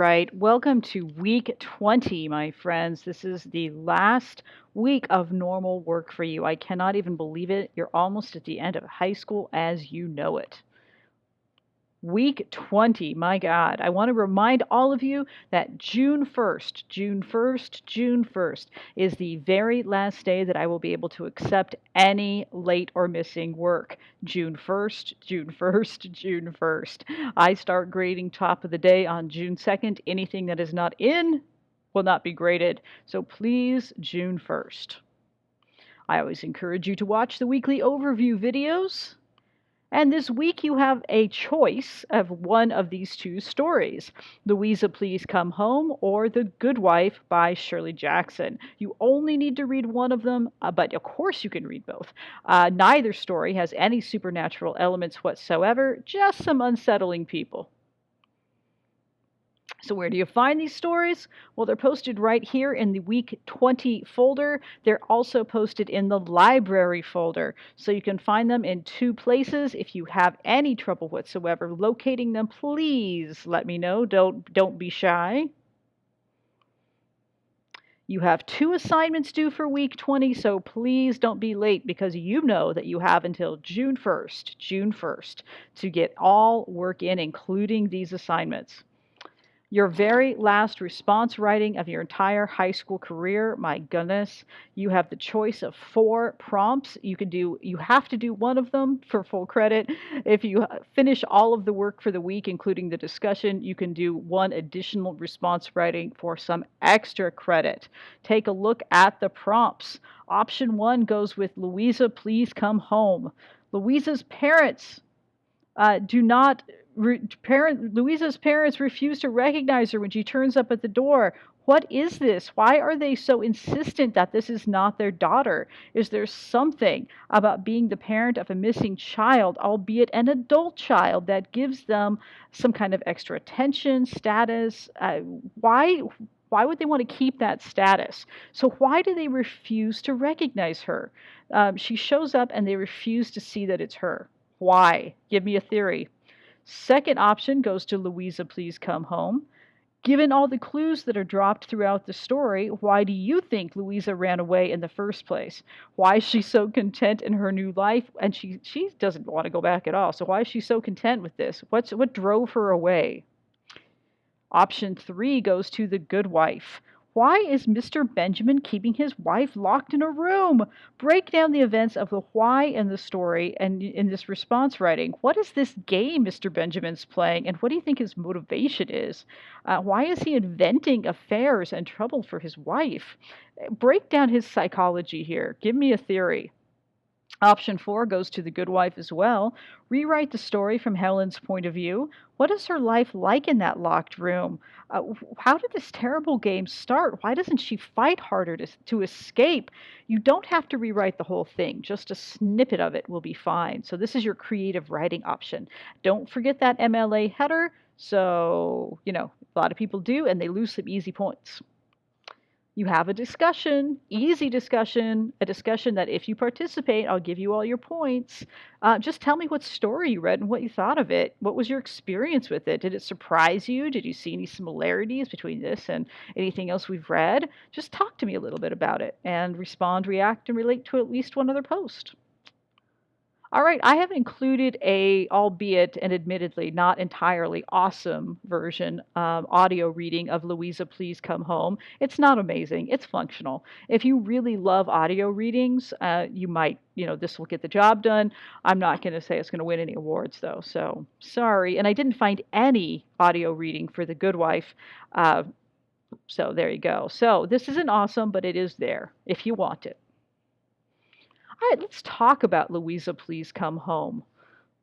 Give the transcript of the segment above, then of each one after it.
Right. Welcome to week 20, my friends. This is the last week of normal work for you. I cannot even believe it. You're almost at the end of high school as you know it. Week 20, my God. I want to remind all of you that June 1st is the very last day that I will be able to accept any late or missing work. June 1st. I start grading top of the day on June 2nd. Anything that is not in will not be graded. So please, June 1st. I always encourage you to watch the weekly overview videos. And this week you have a choice of one of these two stories: Louisa, Please Come Home, or The Good Wife by Shirley Jackson. You only need to read one of them, but of course you can read both. Neither story has any supernatural elements whatsoever, just some unsettling people. So where do you find these stories? Well, they're posted right here in the week 20 folder. They're also posted in the library folder. So you can find them in two places. If you have any trouble whatsoever locating them, please let me know. Don't be shy. You have two assignments due for week 20, so please don't be late because you know that you have until June 1st to get all work in, including these assignments. Your very last response writing of your entire high school career, my goodness, you have the choice of four prompts. You have to do one of them for full credit. If you finish all of the work for the week, including the discussion, you can do one additional response writing for some extra credit. Take a look at the prompts. Option one goes with Louisa, please come home. Louisa's parents do not Louisa's parents refuse to recognize her when she turns up at the door. What is this? Why are they so insistent that this is not their daughter? Is there something about being the parent of a missing child, albeit an adult child, that gives them some kind of extra attention, status? Why would they want to keep that status? So why do they refuse to recognize her? She shows up and they refuse to see that it's her. Why? Give me a theory. Second option goes to Louisa, Please Come Home. Given all the clues that are dropped throughout the story, why do you think Louisa ran away in the first place? Why is she so content in her new life? And she doesn't want to go back at all. So why is she so content with this? What drove her away? Option three goes to The Good Wife. Why is Mr. Benjamin keeping his wife locked in a room? Break down the events of the why in the story and in this response writing. What is this game Mr. Benjamin's playing, and what do you think his motivation is? Why is he inventing affairs and trouble for his wife? Break down his psychology here. Give me a theory. Option four goes to The Good Wife as well. Rewrite the story from Helen's point of view. What is her life like in that locked room? How did this terrible game start? Why doesn't she fight harder to escape? You don't have to rewrite the whole thing. Just a snippet of it will be fine. So this is your creative writing option. Don't forget that MLA header. So, a lot of people do, and they lose some easy points. You have a discussion, easy discussion, a discussion that if you participate, I'll give you all your points. Just tell me what story you read and what you thought of it. What was your experience with it? Did it surprise you? Did you see any similarities between this and anything else we've read? Just talk to me a little bit about it and respond, react, and relate to at least one other post. All right, I have included a, albeit and admittedly not entirely awesome version, audio reading of Louisa, Please Come Home. It's not amazing. It's functional. If you really love audio readings, you might, this will get the job done. I'm not going to say it's going to win any awards, though, so sorry. And I didn't find any audio reading for The Good Wife, so there you go. So this isn't awesome, but it is there if you want it. All right, let's talk about Louisa, Please Come Home.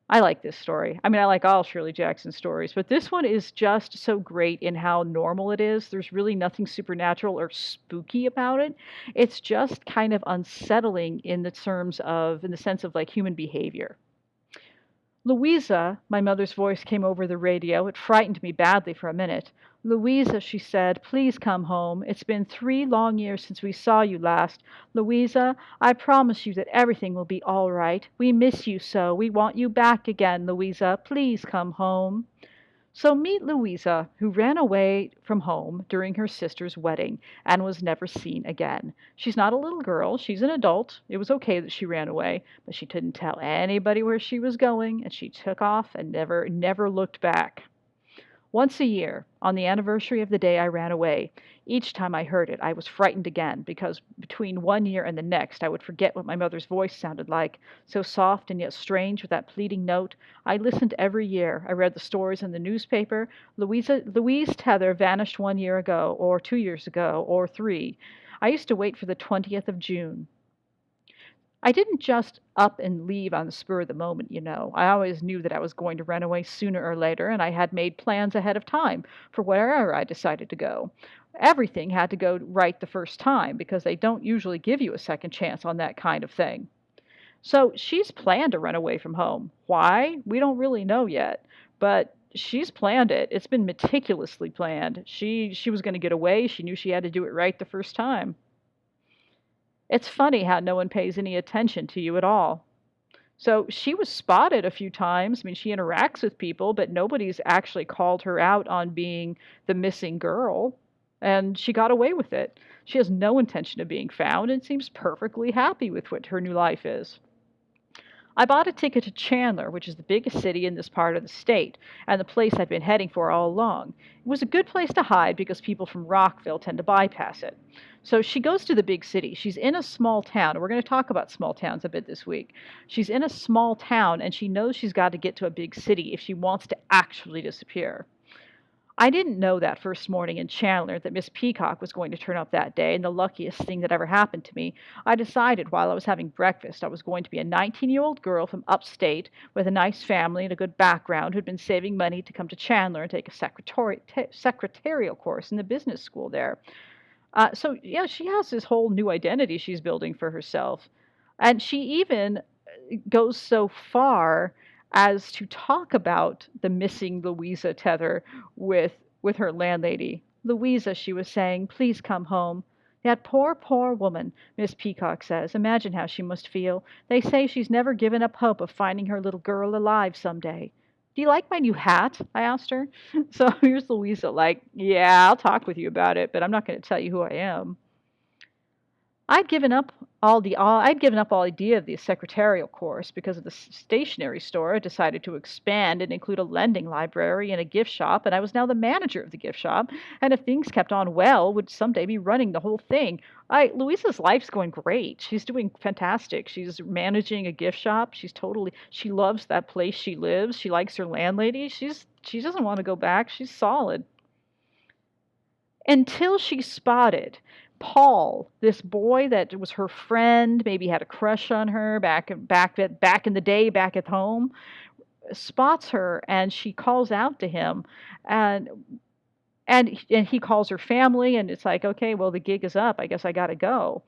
I like this story. I mean, I like all Shirley Jackson stories, but this one is just so great in how normal it is. There's really nothing supernatural or spooky about it. It's just kind of unsettling in the sense of like human behavior. Louisa, my mother's voice came over the radio. It frightened me badly for a minute. Louisa, she said, please come home. It's been 3 long years since we saw you last. Louisa, I promise you that everything will be all right. We miss you so. We want you back again, Louisa. Please come home. So meet Louisa, who ran away from home during her sister's wedding and was never seen again. She's not a little girl, she's an adult. It was okay that she ran away, but she didn't tell anybody where she was going, and she took off and never looked back. Once a year, on the anniversary of the day I ran away, each time I heard it, I was frightened again because between one year and the next, I would forget what my mother's voice sounded like, so soft and yet strange with that pleading note. I listened every year. I read the stories in the newspaper. Louise Tether vanished 1 year ago, or 2 years ago, or three. I used to wait for the 20th of June. I didn't just up and leave on the spur of the moment, you know. I always knew that I was going to run away sooner or later, and I had made plans ahead of time for wherever I decided to go. Everything had to go right the first time because they don't usually give you a second chance on that kind of thing. So she's planned to run away from home. Why? We don't really know yet, but she's planned it. It's been meticulously planned. She was going to get away. She knew she had to do it right the first time. It's funny how no one pays any attention to you at all. So she was spotted a few times. I mean, she interacts with people, but nobody's actually called her out on being the missing girl. And she got away with it. She has no intention of being found and seems perfectly happy with what her new life is. I bought a ticket to Chandler, which is the biggest city in this part of the state, and the place I'd been heading for all along. It was a good place to hide because people from Rockville tend to bypass it. So she goes to the big city. She's in a small town, and we're going to talk about small towns a bit this week. She's in a small town, and she knows she's got to get to a big city if she wants to actually disappear. I didn't know that first morning in Chandler that Miss Peacock was going to turn up that day, and the luckiest thing that ever happened to me. I decided while I was having breakfast I was going to be a 19-year-old girl from upstate with a nice family and a good background who'd been saving money to come to Chandler and take a secretarial course in the business school there. So, yeah, she has this whole new identity she's building for herself. And she even goes so far as to talk about the missing Louisa Tether with with her landlady. Louisa, she was saying, please come home. That poor, poor woman, Miss Peacock says. Imagine how she must feel. They say she's never given up hope of finding her little girl alive some day. Do you like my new hat? I asked her. So here's Louisa, like, yeah, I'll talk with you about it, but I'm not going to tell you who I am. I'd given up all idea of the secretarial course because of the stationery store had decided to expand and include a lending library and a gift shop, and I was now the manager of the gift shop, and if things kept on well, would someday be running the whole thing. I Louisa's life's going great. She's doing fantastic. She's managing a gift shop. She loves that place she lives. She likes her landlady. She doesn't want to go back. She's solid until she spotted Paul, this boy that was her friend, maybe had a crush on her back in the day, back at home, spots her and she calls out to him, and and he calls her family, and it's like, okay, well, the gig is up. I guess I got to go.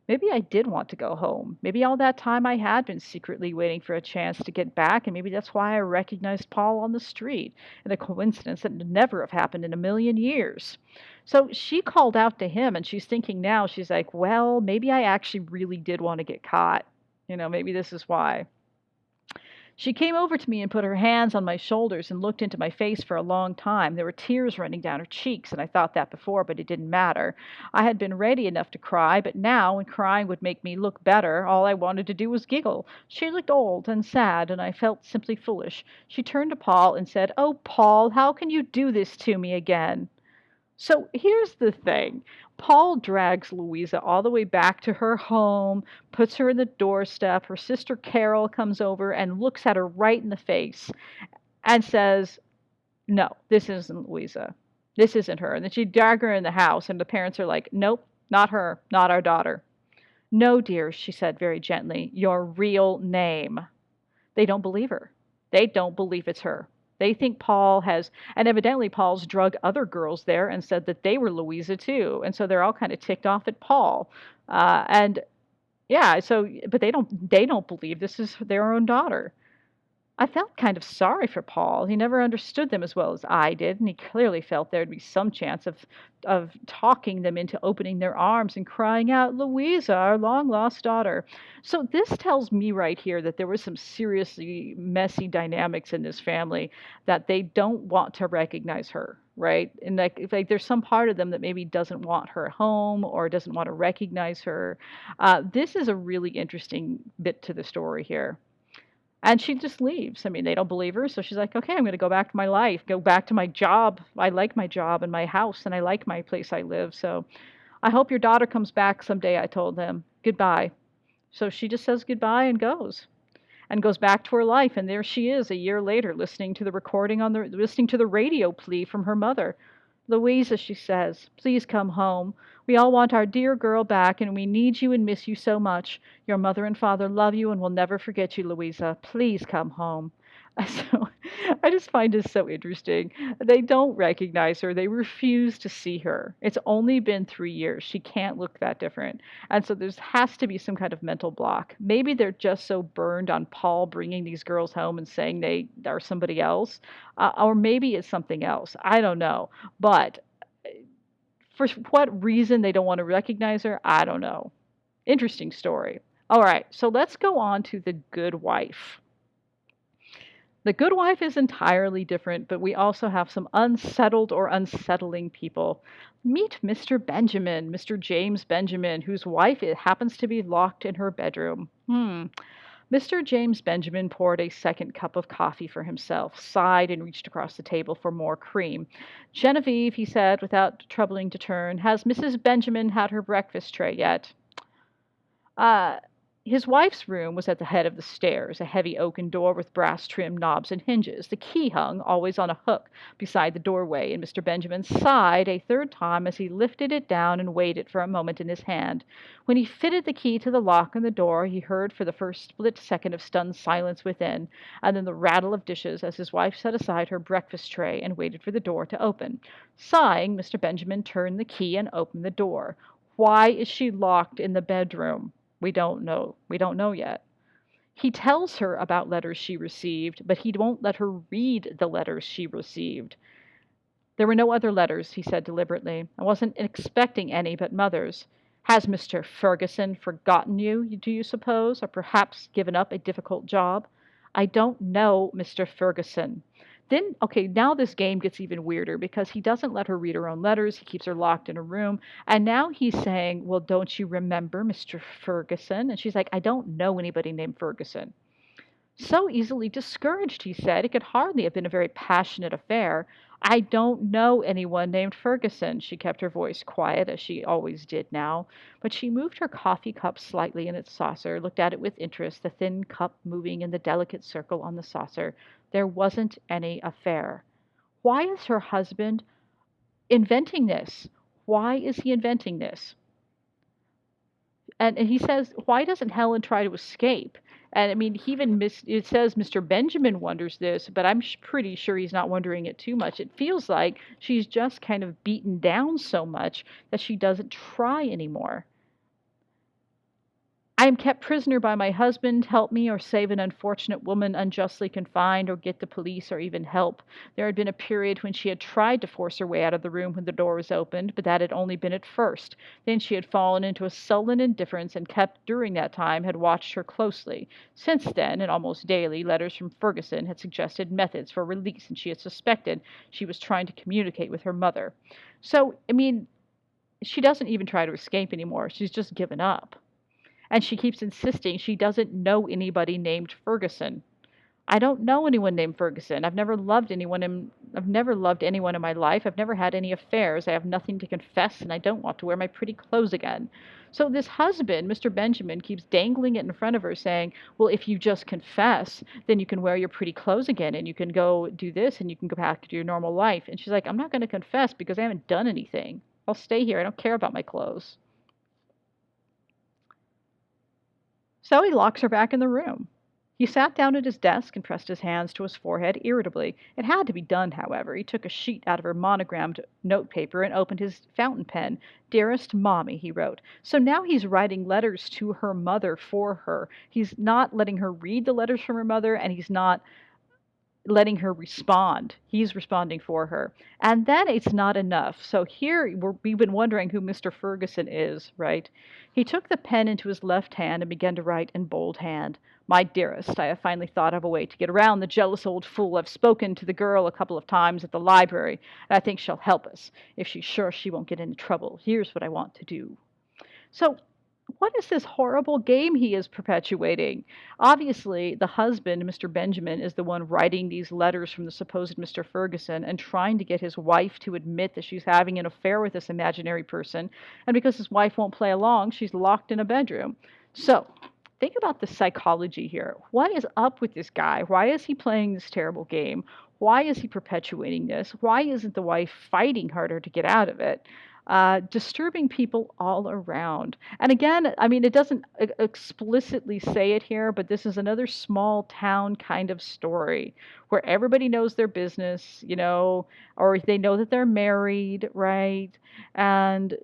Maybe I did want to go home. Maybe all that time I had been secretly waiting for a chance to get back, and maybe that's why I recognized Paul on the street, in a coincidence that would never have happened in a million years. So she called out to him, and she's thinking now, she's like, well, maybe I actually really did want to get caught. Maybe this is why. She came over to me and put her hands on my shoulders and looked into my face for a long time. There were tears running down her cheeks, and I thought that before, but it didn't matter. I had been ready enough to cry, but now, when crying would make me look better, all I wanted to do was giggle. She looked old and sad, and I felt simply foolish. She turned to Paul and said, "Oh, Paul, how can you do this to me again?" So here's the thing. Paul drags Louisa all the way back to her home, puts her in the doorstep. Her sister Carol comes over and looks at her right in the face and says, no, this isn't Louisa. This isn't her. And then she drag her in the house, and the parents are like, nope, not her, not our daughter. No, dear, she said very gently, your real name. They don't believe her. They don't believe it's her. They think Paul has, and evidently Paul's drug other girls there and said that they were Louisa too, and so they're all kind of ticked off at Paul. And yeah, so but they don't believe this is their own daughter. I felt kind of sorry for Paul. He never understood them as well as I did, and he clearly felt there'd be some chance of talking them into opening their arms and crying out, "Louisa, our long lost daughter." So this tells me right here that there was some seriously messy dynamics in this family that they don't want to recognize her, right? And like if like there's some part of them that maybe doesn't want her home or doesn't want to recognize her. This is a really interesting bit to the story here. And she just leaves. I mean, they don't believe her, so she's like, "Okay, I'm gonna go back to my life, go back to my job. I like my job and my house, and I like my place I live, so I hope your daughter comes back someday," I told them. "Goodbye." So she just says goodbye and goes back to her life, and there she is a year later listening to the radio plea from her mother. "Louisa," she says, "please come home. We all want our dear girl back, and we need you and miss you so much. Your mother and father love you and will never forget you, Louisa. Please come home." So I just find this so interesting. They don't recognize her. They refuse to see her. It's only been 3 years. She can't look that different. And so there has to be some kind of mental block. Maybe they're just so burned on Paul bringing these girls home and saying they are somebody else, or maybe it's something else. I don't know. But for what reason they don't want to recognize her, I don't know. Interesting story. All right, so let's go on to the good wife. The good wife is entirely different, but we also have some unsettled or unsettling people. Meet Mr. Benjamin, Mr. James Benjamin, whose wife happens to be locked in her bedroom. Mr. James Benjamin poured a second cup of coffee for himself, sighed, and reached across the table for more cream. "Genevieve," he said, without troubling to turn, "has Mrs. Benjamin had her breakfast tray yet?" Uh, his wife's room was at the head of the stairs, a heavy oaken door with brass trimmed knobs and hinges. The key hung, always on a hook, beside the doorway, and Mr. Benjamin sighed a third time as he lifted it down and weighed it for a moment in his hand. When he fitted the key to the lock on the door, he heard for the first split second of stunned silence within, and then the rattle of dishes as his wife set aside her breakfast tray and waited for the door to open. Sighing, Mr. Benjamin turned the key and opened the door. Why is she locked in the bedroom? We don't know. We don't know yet. He tells her about letters she received, but he won't let her read the letters she received. "There were no other letters," he said deliberately. "I wasn't expecting any but mother's. Has Mr. Ferguson forgotten you, do you suppose, or perhaps given up a difficult job?" "I don't know Mr. Ferguson." Then, okay, now this game gets even weirder because he doesn't let her read her own letters. He keeps her locked in a room. And now he's saying, "Well, don't you remember Mr. Ferguson?" And she's like, "I don't know anybody named Ferguson." "So easily discouraged," he said. "It could hardly have been a very passionate affair." "I don't know anyone named Ferguson." She kept her voice quiet, as she always did now, but she moved her coffee cup slightly in its saucer, looked at it with interest, the thin cup moving in the delicate circle on the saucer. There wasn't any affair. Why is her husband inventing this? Why is he inventing this? And he says, "Why doesn't Helen try to escape?" And I mean, he even it says Mr. Benjamin wonders this, but I'm pretty sure he's not wondering it too much. It feels like she's just kind of beaten down so much that she doesn't try anymore. "I am kept prisoner by my husband. Help me or save an unfortunate woman unjustly confined, or get the police or even help." There had been a period when she had tried to force her way out of the room when the door was opened, but that had only been at first. Then she had fallen into a sullen indifference and kept during that time had watched her closely. Since then, and almost daily, letters from Ferguson had suggested methods for release, and she had suspected she was trying to communicate with her mother. So, I mean, she doesn't even try to escape anymore. She's just given up. And she keeps insisting she doesn't know anybody named Ferguson. "I don't know anyone named Ferguson. I've never loved anyone in my life. I've never had any affairs. I have nothing to confess, and I don't want to wear my pretty clothes again." So this husband, Mr. Benjamin, keeps dangling it in front of her saying, "Well, if you just confess, then you can wear your pretty clothes again and you can go do this and you can go back to your normal life." And she's like, "I'm not going to confess because I haven't done anything. I'll stay here. I don't care about my clothes." So he locks her back in the room. He sat down at his desk and pressed his hands to his forehead irritably. It had to be done, however. He took a sheet out of her monogrammed notepaper and opened his fountain pen. "Dearest Mommy," he wrote. So now he's writing letters to her mother for her. He's not letting her read the letters from her mother, and he's not letting her respond. He's responding for her. And then it's not enough. So here we've been wondering who Mr. Ferguson is, right? He took the pen into his left hand and began to write in bold hand. My dearest, I have finally thought of a way to get around the jealous old fool. I've spoken to the girl a couple of times at the library, and I think she'll help us if she's sure she won't get into trouble. Here's what I want to do. So, what is this horrible game he is perpetuating? Obviously, the husband, Mr. Benjamin, is the one writing these letters from the supposed Mr. Ferguson and trying to get his wife to admit that she's having an affair with this imaginary person. And because his wife won't play along, she's locked in a bedroom. So, think about the psychology here. What is up with this guy? Why is he playing this terrible game? Why is he perpetuating this? Why isn't the wife fighting harder to get out of it? Disturbing people all around. And again, I mean, it doesn't explicitly say it here, but this is another small town kind of story where everybody knows their business, or they know that they're married, right? And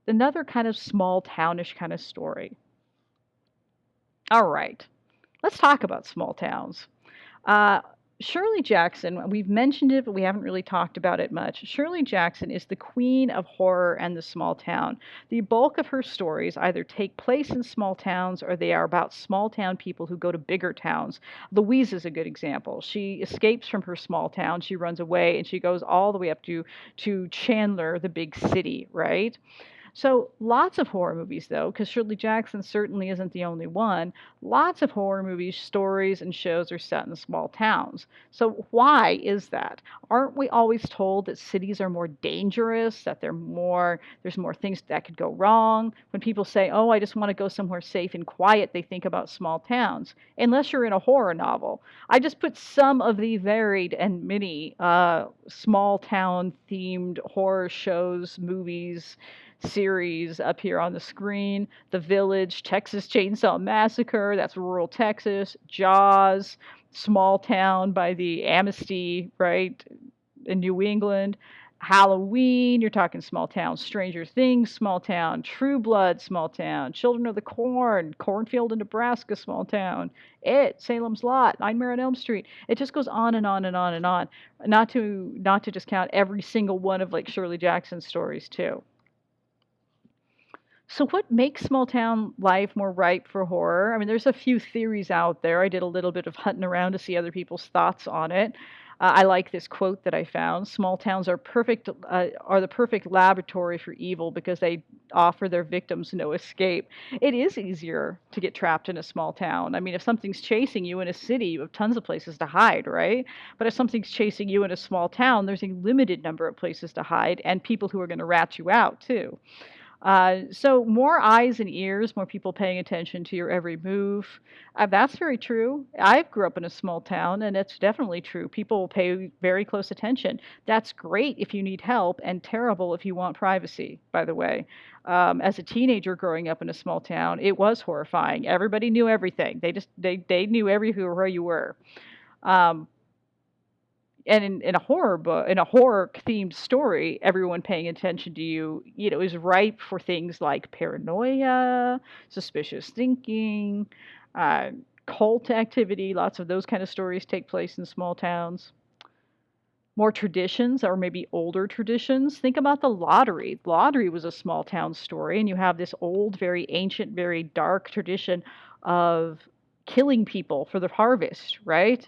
another kind of small townish kind of story. All right, let's talk about small towns. Uh, Shirley Jackson, we've mentioned it, but we haven't really talked about it much. Shirley Jackson is the queen of horror and the small town. The bulk of her stories either take place in small towns or they are about small town people who go to bigger towns. Louisa is a good example. She escapes from her small town, she runs away, and she goes all the way up to Chandler, the big city, right? So, lots of horror movies, though, because Shirley Jackson certainly isn't the only one. Lots of horror movies, stories, and shows are set in small towns. So, why is that? Aren't we always told that cities are more dangerous, that there's more things that could go wrong? When people say, oh, I just want to go somewhere safe and quiet, they think about small towns, unless you're in a horror novel. I just put some of the varied and many small town themed horror shows, movies, series up here on the screen. The Village, Texas Chainsaw Massacre, that's rural Texas. Jaws, Small Town by the Amnesty, right, in New England. Halloween, you're talking small town. Stranger Things, small town. True Blood, small town. Children of the Corn, Cornfield in Nebraska, small town. It, Salem's Lot, Nightmare on Elm Street. It just goes on and on and on and on. Not to just count every single one of like Shirley Jackson's stories too. So, what makes small town life more ripe for horror? I mean, there's a few theories out there. I did a little bit of hunting around to see other people's thoughts on it. I like this quote that I found: "Small towns are the perfect laboratory for evil because they offer their victims no escape." It is easier to get trapped in a small town. I mean, if something's chasing you in a city, you have tons of places to hide, right? But if something's chasing you in a small town, there's a limited number of places to hide and people who are going to rat you out too. So more eyes and ears, more people paying attention to your every move. That's very true. I grew up in a small town, and it's definitely true. People will pay very close attention. That's great if you need help, and terrible if you want privacy. By the way, as a teenager growing up in a small town, it was horrifying. Everybody knew everything. They knew where you were. Um, and in a horror book, in a horror themed story, everyone paying attention to you, is ripe for things like paranoia, suspicious thinking, uh, cult activity. Lots of those kind of stories take place in small towns. More traditions, or maybe older traditions. Think about the lottery. Lottery was a small town story, and you have this old, very ancient, very dark tradition of killing people for the harvest, right?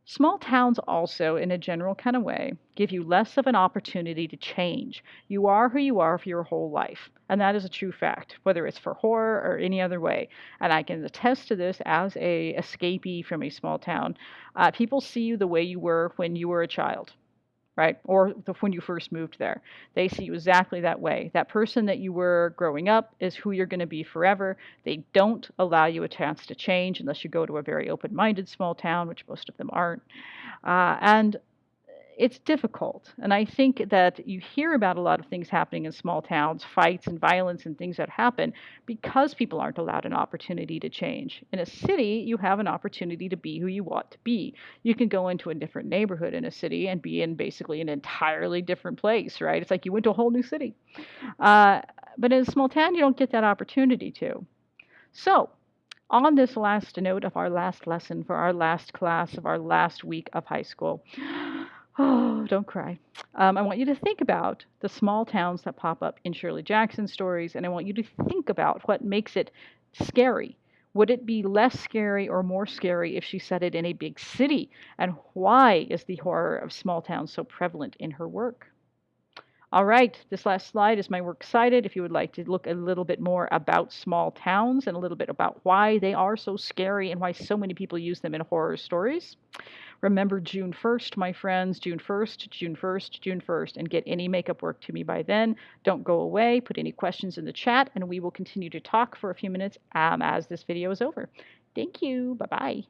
Small towns also, in a general kind of way, give you less of an opportunity to change. You are who you are for your whole life. And that is a true fact, whether it's for horror or any other way. And I can attest to this as a escapee from a small town. People see you the way you were when you were a child, right? Or when you first moved there. They see you exactly that way. That person that you were growing up is who you're going to be forever. They don't allow you a chance to change unless you go to a very open minded small town, which most of them aren't. And it's difficult. And I think that you hear about a lot of things happening in small towns, fights and violence and things that happen because people aren't allowed an opportunity to change. In a city, you have an opportunity to be who you want to be. You can go into a different neighborhood in a city and be in basically an entirely different place, right? It's like you went to a whole new city. Uh, but in a small town, you don't get that opportunity to. So, On this last note of our last lesson for our last class of our last week of high school, oh, don't cry. I want you to think about the small towns that pop up in Shirley Jackson stories, and I want you to think about what makes it scary. Would it be less scary or more scary if she said it in a big city? And why is the horror of small towns so prevalent in her work? All right, this last slide is my works cited. If you would like to look a little bit more about small towns and a little bit about why they are so scary and why so many people use them in horror stories. Remember June 1st, my friends, June 1st, June 1st, June 1st, and get any makeup work to me by then. Don't go away. Put any questions in the chat, and we will continue to talk for a few minutes as this video is over. Thank you. Bye-bye.